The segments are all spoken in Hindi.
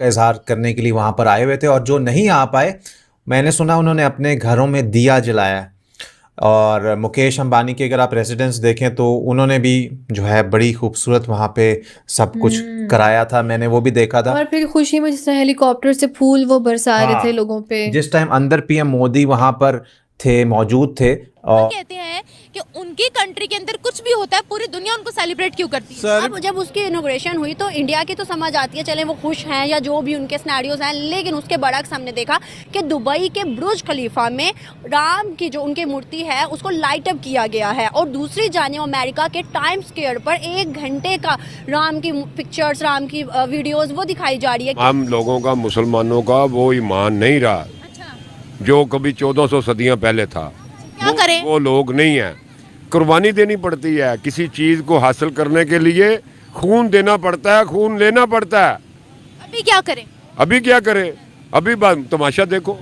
का इजहार करने के लिए वहाँ पर आए हुए थे, और जो नहीं आ पाए, मैंने सुना उन्होंने अपने घरों में दिया जलाया। और मुकेश अंबानी के अगर आप रेसिडेंस देखें तो उन्होंने भी जो है बड़ी खूबसूरत वहाँ पे सब कुछ कराया था, मैंने वो भी देखा था। और फिर खुशी में जैसे हेलीकॉप्टर से फूल वो बरसा रहे थे लोगों पे। जिस टाइम अंदर पीएम मोदी वहाँ पर थे, मौजूद थे। और कहते हैं कि उनकी कंट्री के अंदर कुछ भी होता है पूरी दुनिया उनको सेलिब्रेट क्यों करती है। अब जब उसकी इनॉग्रेशन हुई तो इंडिया की तो समझ आती है, चले वो खुश हैं या जो भी उनके सिनेरियोज हैं, लेकिन उसके बरक्स हमने देखा कि दुबई के बुर्ज खलीफा में राम की जो उनकी मूर्ति है उसको लाइट अप किया गया है, और दूसरी जानिब अमेरिका के टाइम स्क्वायर पर 1 घंटे का राम की पिक्चर्स, राम की वीडियोज वो दिखाई जा रही है। हम लोगों का, मुसलमानों का वो ईमान नहीं रहा जो कभी 1400 सदियां पहले था। क्या करें? वो लोग नहीं है, कुर्बानी देनी पड़ती है किसी चीज को हासिल करने के लिए, खून देना पड़ता है, खून लेना पड़ता है। अभी क्या करें? अभी क्या करें? अभी तमाशा देखो।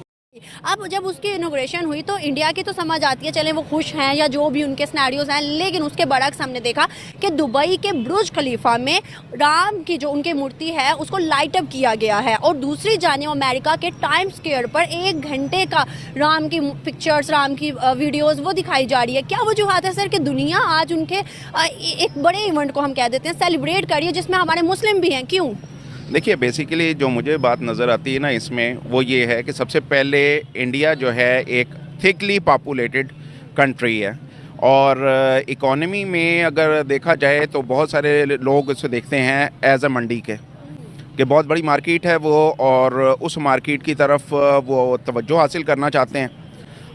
अब जब उसकी इनॉग्रेशन हुई तो इंडिया की तो समझ आती है, चले वो खुश हैं या जो भी उनके सिनेरियोज हैं, लेकिन उसके बरक्स हमने देखा कि दुबई के बुर्ज खलीफा में राम की जो उनकी मूर्ति है उसको लाइट अप किया गया है, और दूसरी जानिब अमेरिका के टाइम स्क्वायर पर 1 घंटे का राम की पिक्चर्स, राम की वीडियोस वो दिखाई जा रही है। क्या वजूहत है सर कि दुनिया आज उनके एक बड़े इवेंट को हम कह देते हैं सेलिब्रेट कर रही है जिसमें हमारे मुस्लिम भी हैं? क्यों? देखिए, बेसिकली जो मुझे बात नज़र आती है ना इसमें, वो ये है कि सबसे पहले इंडिया जो है एक थिकली पॉपुलेटेड कंट्री है, और इकोनॉमी में अगर देखा जाए तो बहुत सारे लोग इसे देखते हैं एज अ मंडी के, कि बहुत बड़ी मार्केट है वो, और उस मार्केट की तरफ वो तवज्जो हासिल करना चाहते हैं।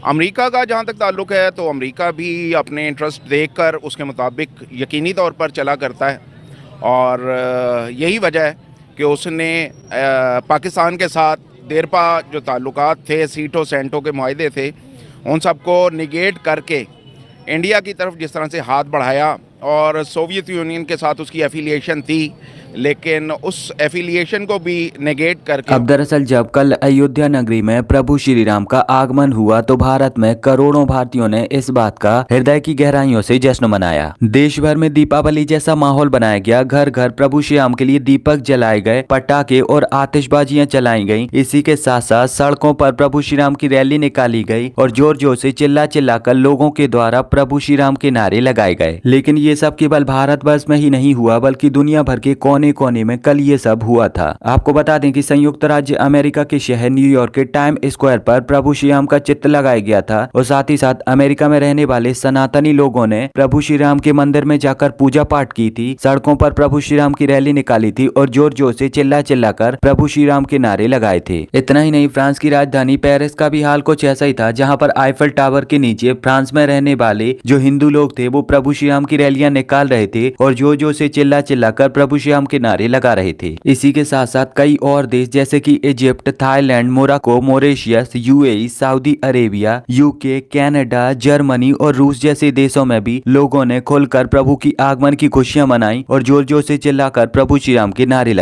अमेरिका का जहाँ तक ताल्लुक़ है तो अमेरिका भी अपने इंटरेस्ट देखकर उसके मुताबिक यकीनी तौर पर चला करता है, और यही वजह है कि उसने पाकिस्तान के साथ देरपा जो ताल्लुकात थे, सीटों सेंटों के मुआहदे थे, उन सबको निगेट करके इंडिया की तरफ जिस तरह से हाथ बढ़ाया, और सोवियत यूनियन के साथ उसकी एफिलिएशन थी, लेकिन उस एफिलिएशन को भी नेगेट करके। अब दरअसल जब कल अयोध्या नगरी में प्रभु श्री राम का आगमन हुआ तो भारत में करोड़ों भारतीयों ने इस बात का हृदय की गहराइयों से जश्न मनाया। देश भर में दीपावली जैसा माहौल बनाया गया, घर घर प्रभु श्री राम के लिए दीपक जलाए गए, पटाखे और आतिशबाजियां चलाई गयी। इसी के साथ साथ सड़कों पर प्रभु श्री राम की रैली निकाली गयी और जोर जोर से चिल्ला चिल्ला कर लोगों के द्वारा प्रभु श्री राम के नारे लगाए गए। लेकिन ये सब केवल भारतवर्ष में ही नहीं हुआ, बल्कि दुनिया भर के कोने कोने में कल ये सब हुआ था। आपको बता दें कि संयुक्त राज्य अमेरिका के शहर न्यूयॉर्क के टाइम स्क्वायर पर प्रभु श्री राम का चित्र लगाया गया था, और साथ ही साथ अमेरिका में रहने वाले सनातनी लोगों ने प्रभु श्री राम के मंदिर में जाकर पूजा पाठ की थी, सड़कों पर प्रभु श्री राम की रैली निकाली थी और जोर जोर से चिल्ला चिल्ला कर प्रभु श्री राम के नारे लगाए थे। इतना ही नहीं, फ्रांस की राजधानी पेरिस का भी हाल कुछ ऐसा ही था, जहाँ पर आईफल टावर के नीचे फ्रांस में रहने वाले जो हिंदू लोग थे वो प्रभु श्री राम की रैलियां निकाल रहे थे और जोर जोर से चिल्ला चिल्ला कर प्रभु श्री राम के नारे लगा रहे थे। इसी के साथ साथ कई और देश जैसे कि Egypt, Thailand, Morocco, Mauritius, UAE, Saudi Arabia, UK, Canada, Germany और रूस जैसे देशों में भी लोगों ने खुलकर प्रभु की आगमन की खुशियां मनाई और जोर जोर से चिल्लाकर प्रभु श्री राम के नारे लगाए।